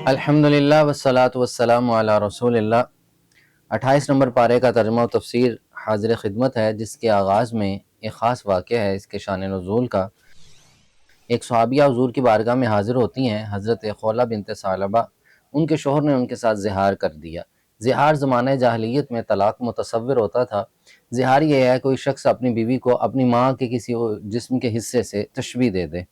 अल्हम्दुलिल्लाह वस्सलातु वस्सलामु अला रसूलिल्लाह। 28 नंबर पारे का तर्जुमा और तफसीर हाजिर खिदमत है, जिसके आगाज़ में एक ख़ास वाक़या है इसके शान नुज़ूल का। एक सहाबिया हुज़ूर की बारगाह में हाज़िर होती हैं, हज़रत खौला बिनत सालबा। उनके शोहर ने उनके साथ ज़िहार कर दिया। ज़िहार ज़माने जाहिलियत में तलाक़ मुतसव्विर होता था। ज़िहार ये है कोई शख्स अपनी बीवी को अपनी माँ के किसी जिस्म के हिस्से से तशबीह दे दे,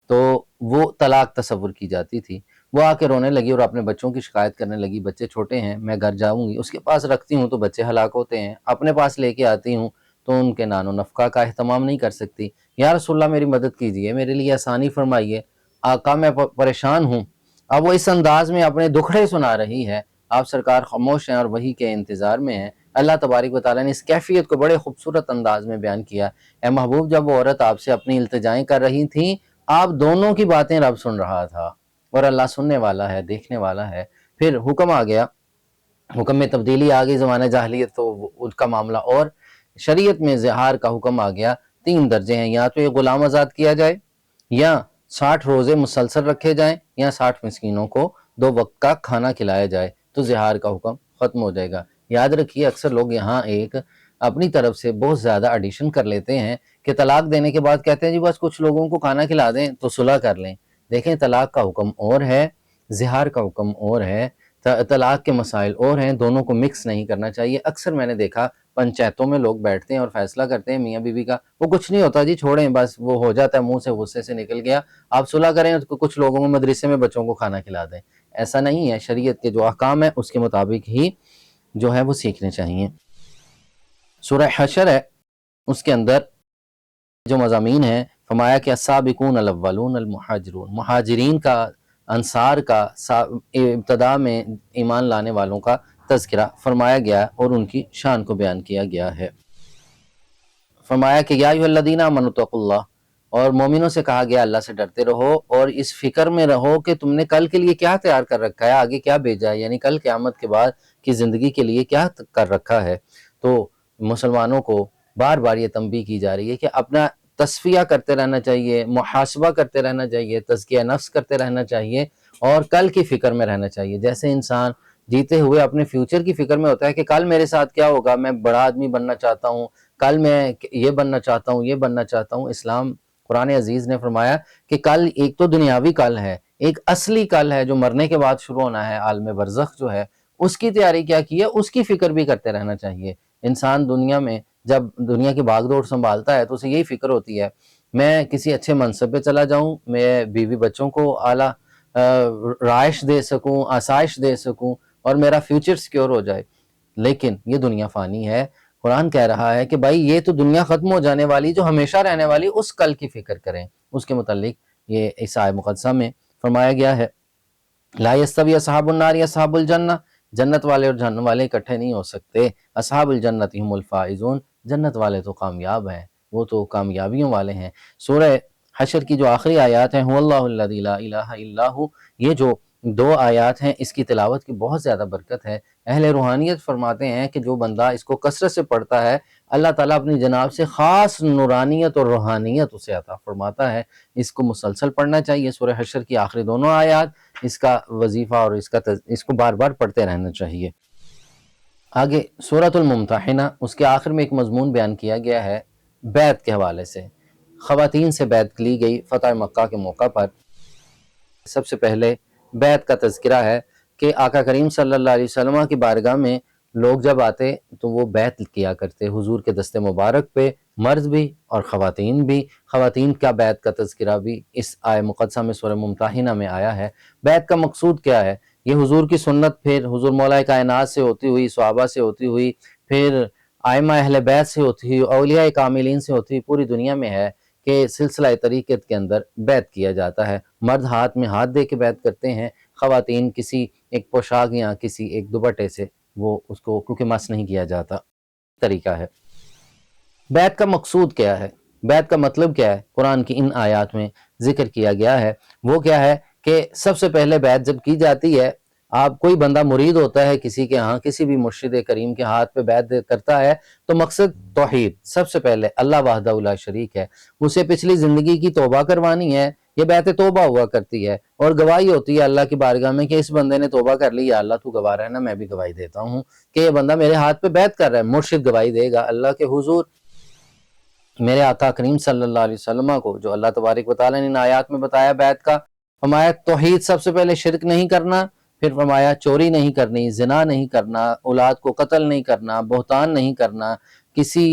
तो वो तलाक तसव्वुर की जाती थी। वो आके रोने लगी और अपने बच्चों की शिकायत करने लगी, बच्चे छोटे हैं, मैं घर जाऊँगी, उसके पास रखती हूँ तो बच्चे हलाक होते हैं, अपने पास लेके आती हूँ तो उनके नानो नफ़क़ा का एहतमाम नहीं कर सकती। या रसूलल्लाह मेरी मदद कीजिए, मेरे लिए आसानी फरमाइए, आका मैं परेशान हूँ। अब वो इस अंदाज़ में अपने दुखड़े सुना रही है। आप सरकार खामोश हैं और वही के इंतज़ार में हैं। अल्लाह तबारक व तआला ने इस कैफ़ियत को बड़े खूबसूरत अंदाज में बयान किया। ए महबूब, जब वो औरत आपसे अपनी इल्तिजाएँ कर रही थी, आप दोनों की बातें रब सुन रहा था और अल्लाह सुनने वाला है, देखने वाला है। फिर हुक्म आ गया, हुक्म में तब्दीली आ गई। ज़माने जाहिलियत तो उसका मामला, और शरीयत में ज़िहार का हुक्म आ गया। 3 दर्जे हैं, या तो ये गुलाम आज़ाद किया जाए, या 60 रोज़े मुसलसल रखे जाएं, या 60 मिस्कीनों को 2 वक्त का खाना खिलाया जाए, तो ज़िहार का हुक्म ख़त्म हो जाएगा। याद रखिए, अक्सर लोग यहाँ एक अपनी तरफ से बहुत ज़्यादा एडिशन कर लेते हैं कि तलाक देने के बाद कहते हैं जी बस कुछ लोगों को खाना खिला दें तो सुलह कर लें। देखें, तलाक का हुक्म और है, ज़िहार का हुक्म और है, तलाक के मसाइल और हैं, दोनों को मिक्स नहीं करना चाहिए। अक्सर मैंने देखा पंचायतों में लोग बैठते हैं और फैसला करते हैं मियाँ बीवी का, वो कुछ नहीं होता जी, छोड़ें बस, वो हो जाता है, मुंह से गुस्से से निकल गया, आप सुलह करें तो कुछ लोगों को मदरसे में बच्चों को खाना खिला दें। ऐसा नहीं है, शरीयत के जो अहकाम है उसके मुताबिक ही जो है वो सीखने चाहिए। सूरह हशर है, उसके अंदर जो मज़ामीन है, फरमाया कि अस्साबिकून अल-अव्वलून अल-मुहाजिरून, मुहाजिरीन का, अंसार का इब्तदा में ईमान लाने वालों का तज़किरा फरमाया गया और उनकी शान को बयान किया गया है। फरमाया कि या अय्युहल्लज़ीना आमनू तक़ुल्लाह, और मोमिनों से कहा गया अल्लाह से डरते रहो और इस फिक्र में रहो कि तुमने कल के लिए क्या तैयार कर रखा है, आगे क्या भेजा है, यानी कल क़यामत के बाद की ज़िंदगी के लिए क्या कर रखा है। तो मुसलमानों को बार बार ये तंबीह की जा रही है कि अपना तस्फिया करते रहना चाहिए, मुहासबा करते रहना चाहिए, तज़किया नफ्स करते रहना चाहिए और कल की फ़िक्र में रहना चाहिए। जैसे इंसान जीते हुए अपने फ्यूचर की फ़िक्र में होता है कि कल मेरे साथ क्या होगा, मैं बड़ा आदमी बनना चाहता हूँ, कल मैं ये बनना चाहता हूँ, ये बनना चाहता हूँ। इस्लाम कुरान अजीज़ ने फरमाया कि कल एक तो दुनियावी कल है, एक असली कल है जो मरने के बाद शुरू होना है, आलम बरज़ख जो है, उसकी तैयारी क्या की है, उसकी फ़िक्र भी करते रहना चाहिए। इंसान दुनिया में जब दुनिया की भागदौड़ संभालता है तो उसे यही फ़िक्र होती है, मैं किसी अच्छे मनसब पे चला जाऊँ, मैं बीवी बच्चों को आला राइश दे सकूँ, आसाइश दे सकूँ और मेरा फ्यूचर सिक्योर हो जाए। लेकिन ये दुनिया फ़ानी है। कुरान कह रहा है कि भाई ये तो दुनिया ख़त्म हो जाने वाली, जो हमेशा रहने वाली, उस कल की फ़िक्र करें। उसके मुतालिक ये इस आयत मुक़द्दसा में फरमाया गया है, ला यस्तवी अस्हाबुन नार अस्हाबुल जन्नह, जन्नत वाले और जहन्नम वाले इकट्ठे नहीं हो सकते। अस्हाबुल जन्नति हुमुल फाइज़ून, जन्नत वाले तो कामयाब हैं, वो तो कामयाबियों वाले हैं। सूरह हशर की जो आखिरी आयत हैं, हुवल्लाहुल्लज़ी ला इलाहा इल्ला हु, ये जो 2 आयत हैं, इसकी तिलावत की बहुत ज़्यादा बरकत है। अहले रूहानियत फरमाते हैं कि जो बंदा इसको कसरत से पढ़ता है, अल्लाह ताला अपनी जनाब से ख़ास नूरानियत और रूहानियत उसे अता फरमाता है। इसको मुसलसल पढ़ना चाहिए। सूरह हशर की आखिरी दोनों आयत, इसका वजीफ़ा और इसको बार बार पढ़ते रहना चाहिए। आगे सूरतुल मुम्तहिना, उसके आखिर में एक मजमून बयान किया गया है बैत के हवाले से। ख़वातीन से बैत ली गई फ़तह मक्का के मौका पर। सबसे पहले बैत का तज़किरा है कि आका करीम सल्लल्लाहु अलैहि वसल्लम की बारगाह में लोग जब आते तो वो बैत किया करते हुजूर के दस्ते मुबारक पे, मर्द भी और ख़वातीन भी। ख़वातीन का बैत का तज़किरा भी इस आय मुक़द्दसा में सूरह मुम्तहिना में आया है। बैत का मकसूद क्या है? ये हुजूर की सुन्नत फिर हुजूर मौला कायनात से होती हुई, सहाबा से होती हुई, फिर आइमा अहले बैत से होती हुई, औलिया कामिलीन से होती हुई पूरी दुनिया में है कि सिलसिला तरीक़त के अंदर बैत किया जाता है। मर्द हाथ में हाथ दे के बैत करते हैं, ख़वातीन किसी एक पोशाक या किसी एक दुपट्टे से वो उसको, क्योंकि मस नहीं किया जाता, तरीका है। बैत का मकसूद क्या है, बैत का मतलब क्या है, कुरान की इन आयात में जिक्र किया गया है। वो क्या है कि सबसे पहले बैत जब की जाती है, आप कोई बंदा मुरीद होता है किसी के यहाँ, किसी भी मुर्शिद करीम के हाथ पे बैत करता है तो मकसद तौहीद, सबसे पहले अल्लाह वहदहू ला शरीक है, उसे पिछली ज़िंदगी की तौबा करवानी है یہ بیعت توبہ ہوا کرتی ہے، اور گواہی ہوتی ہے اللہ کی بارگاہ میں کہ اس بندے نے توبہ کر لی، یا اللہ تو گواہ رہنا، میں بھی گواہی دیتا ہوں کہ یہ بندہ میرے ہاتھ پہ بیعت کر رہا ہے۔ مرشد گواہی دے گا اللہ کے حضور میرے آقا کریم صلی اللہ علیہ وسلم کو، جو اللہ تبارک و تعالیٰ نے ان آیات میں بتایا بیعت کا۔ فرمایا توحید سب سے پہلے شرک نہیں کرنا، پھر فرمایا چوری نہیں کرنی، زنا نہیں کرنا، اولاد کو قتل نہیں کرنا، بہتان نہیں کرنا، کسی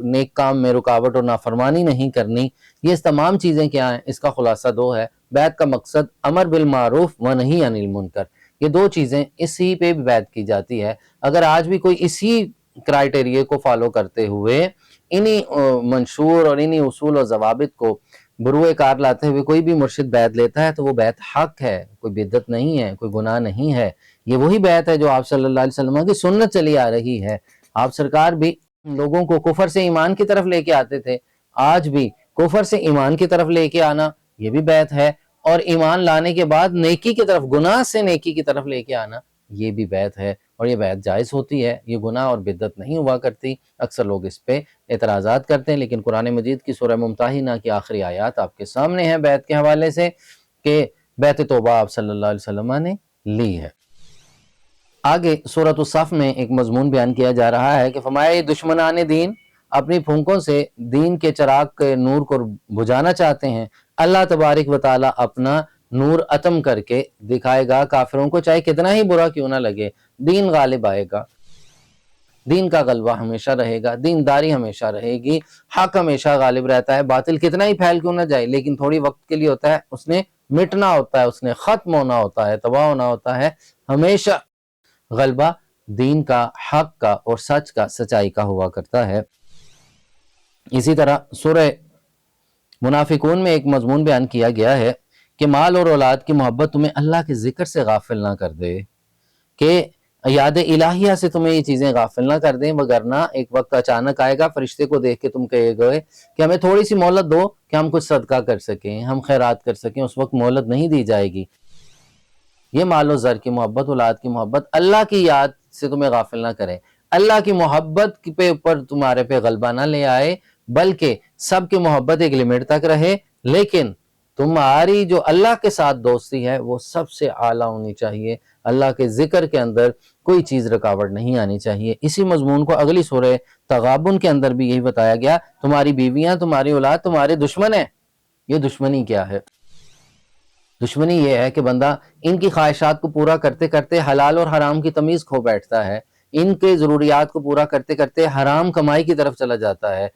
نیک کام میں رکاوٹ اور نافرمانی نہیں کرنی۔ یہ تمام چیزیں کیا ہیں؟ اس کا خلاصہ دو ہے۔ بیعت کا مقصد امر بالمعروف و نہی عن المنکر، یہ دو چیزیں اسی پہ بھی بیعت کی جاتی ہے۔ اگر آج بھی کوئی اسی کرائٹیریے کو فالو کرتے ہوئے انہی منشور اور انہی اصول و ضوابط کو بروئے کار لاتے ہوئے کوئی بھی مرشد بیعت لیتا ہے تو وہ بیعت حق ہے، کوئی بدعت نہیں ہے، کوئی گناہ نہیں ہے۔ یہ وہی بیعت ہے جو آپ صلی اللہ علیہ وسلم کی سنت چلی آ رہی ہے۔ آپ سرکار بھی لوگوں کو کفر سے ایمان کی طرف لے کے آتے تھے، آج بھی کفر سے ایمان کی طرف لے کے آنا یہ بھی بیعت ہے، اور ایمان لانے کے بعد نیکی کی طرف، گناہ سے نیکی کی طرف لے کے آنا یہ بھی بیعت ہے، اور یہ بیعت جائز ہوتی ہے، یہ گناہ اور بدعت نہیں ہوا کرتی۔ اکثر لوگ اس پہ اعتراضات کرتے ہیں، لیکن قرآن مجید کی سورہ ممتحنہ کی آخری آیات آپ کے سامنے ہیں بیعت کے حوالے سے، کہ بیعت توبہ آپ صلی اللہ علیہ وسلم نے لی ہے۔ آگے سورۃ الصف میں ایک مضمون بیان کیا جا رہا ہے کہ فرمایا یہ دشمنان دین اپنی پھونکوں سے دین کے چراغ کے نور کو بجھانا چاہتے ہیں، اللہ تبارک و تعالیٰ اپنا نور عتم کر کے دکھائے گا کافروں کو، چاہے کتنا ہی برا کیوں نہ لگے۔ دین غالب آئے گا، دین کا غلبہ ہمیشہ رہے گا، دینداری ہمیشہ رہے گی، حق ہمیشہ غالب رہتا ہے۔ باطل کتنا ہی پھیل کیوں نہ جائے لیکن تھوڑی وقت کے لیے ہوتا ہے، اس نے مٹنا ہوتا ہے، اس نے ختم ہونا ہوتا ہے، تباہ ہونا ہوتا ہے۔ ہمیشہ غلبہ دین کا، حق کا اور سچ کا، سچائی کا ہوا کرتا ہے۔ اسی طرح سورہ منافقون میں ایک مضمون بیان کیا گیا ہے کہ مال اور اولاد کی محبت تمہیں اللہ کے ذکر سے غافل نہ کر دے، کہ یاد الہیہ سے تمہیں یہ چیزیں غافل نہ کر دیں، وگرنہ ایک وقت اچانک آئے گا، فرشتے کو دیکھ کے تم کہے گئے کہ ہمیں تھوڑی سی مہلت دو کہ ہم کچھ صدقہ کر سکیں، ہم خیرات کر سکیں، اس وقت مہلت نہیں دی جائے گی۔ یہ مال و زر کی محبت، اولاد کی محبت اللہ کی یاد سے تمہیں غافل نہ کرے، اللہ کی محبت پہ اوپر تمہارے پہ غلبہ نہ لے آئے، بلکہ سب کی محبت ایک لمٹ تک رہے، لیکن تمہاری جو اللہ کے ساتھ دوستی ہے وہ سب سے اعلیٰ ہونی چاہیے۔ اللہ کے ذکر کے اندر کوئی چیز رکاوٹ نہیں آنی چاہیے۔ اسی مضمون کو اگلی سورہ تغابن کے اندر بھی یہی بتایا گیا، تمہاری بیویاں، تمہاری اولاد تمہارے دشمن ہیں۔ یہ دشمنی کیا ہے؟ دشمنی یہ ہے کہ بندہ ان کی خواہشات کو پورا کرتے کرتے حلال اور حرام کی تمیز کھو بیٹھتا ہے، ان کے ضروریات کو پورا کرتے کرتے حرام کمائی کی طرف چلا جاتا ہے،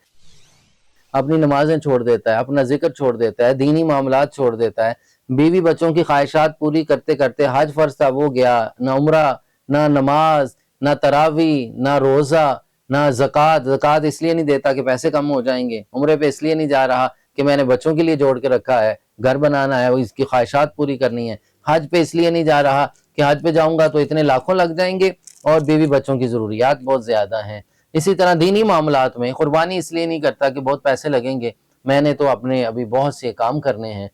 اپنی نمازیں چھوڑ دیتا ہے، اپنا ذکر چھوڑ دیتا ہے، دینی معاملات چھوڑ دیتا ہے، بیوی بچوں کی خواہشات پوری کرتے کرتے حج فرض تھا وہ گیا، نہ عمرہ، نہ نماز، نہ تراویح، نہ روزہ، نہ زکوٰۃ اس لیے نہیں دیتا کہ پیسے کم ہو جائیں گے، عمرے پہ اس لیے نہیں جا رہا کہ میں نے بچوں کے لیے جوڑ کے رکھا ہے، گھر بنانا ہے، وہ اس کی خواہشات پوری کرنی ہے، حج پہ اس لیے نہیں جا رہا کہ حج پہ جاؤں گا تو اتنے لاکھوں لگ جائیں گے اور بیوی بچوں کی ضروریات بہت زیادہ ہیں۔ اسی طرح دینی معاملات میں قربانی اس لیے نہیں کرتا کہ بہت پیسے لگیں گے، میں نے تو اپنے ابھی بہت سے کام کرنے ہیں۔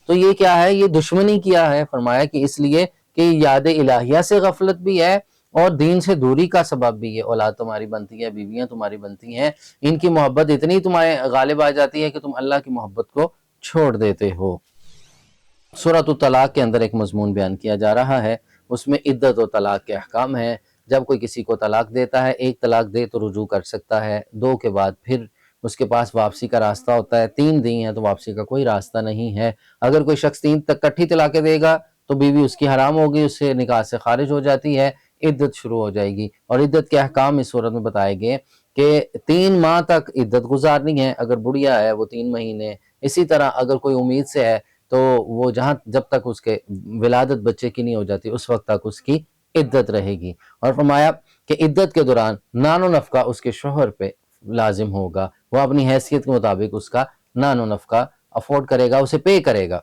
تو یہ کیا ہے؟ یہ دشمنی کیا ہے؟ فرمایا کہ اس لیے کہ یاد الہیہ سے غفلت بھی ہے اور دین سے دوری کا سبب بھی ہے۔ اولاد تمہاری بنتی ہے، بیویاں تمہاری بنتی ہیں، ان کی محبت اتنی تمہیں غالب آ جاتی ہے کہ تم اللہ کی محبت کو چھوڑ دیتے ہو۔ سورۃ الطلاق کے اندر ایک مضمون بیان کیا جا رہا ہے، اس میں عدت و طلاق کے احکام ہیں۔ جب کوئی کسی کو طلاق دیتا ہے، ایک طلاق دے تو رجوع کر سکتا ہے، دو کے بعد پھر اس کے پاس واپسی کا راستہ ہوتا ہے، تین دی ہیں تو واپسی کا کوئی راستہ نہیں ہے۔ اگر کوئی شخص تین تک کٹھی طلاقیں دے گا تو بیوی اس کی حرام ہوگی، اس سے نکاح سے خارج ہو جاتی ہے، عدت شروع ہو جائے گی۔ اور عدت کے احکام اس صورت میں بتائے گئے کہ 3 ماہ تک عدت گزارنی ہے، اگر بڑھیا ہے وہ 3 مہینے۔ اسی طرح اگر کوئی امید سے ہے تو وہ جب تک اس کے ولادت بچے کی نہیں ہو جاتی اس وقت تک اس کی عدت رہے گی۔ اور فرمایا کہ عدت کے دوران نان و نفقہ اس کے شوہر پہ لازم ہوگا، وہ اپنی حیثیت کے مطابق اس کا نان و نفقہ افورڈ کرے گا، اسے پے کرے گا۔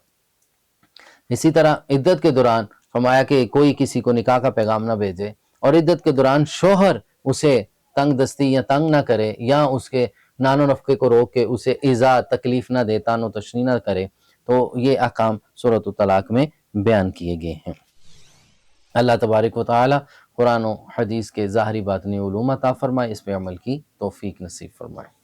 اسی طرح عدت کے دوران فرمایا کہ کوئی کسی کو نکاح کا پیغام نہ بھیجے، اور عدت کے دوران شوہر اسے تنگ دستی یا تنگ نہ کرے یا اس کے نان و نفقے کو روک کے اسے ایذا تکلیف نہ دے، تان و تشنیع نہ کرے۔ تو یہ احکام سورۃ الطلاق میں بیان کیے گئے ہیں۔ اللہ تبارک و تعالی قرآن و حدیث کے ظاہری باطنی علوم عطا فرمائے، اس پہ عمل کی توفیق نصیب فرمائے۔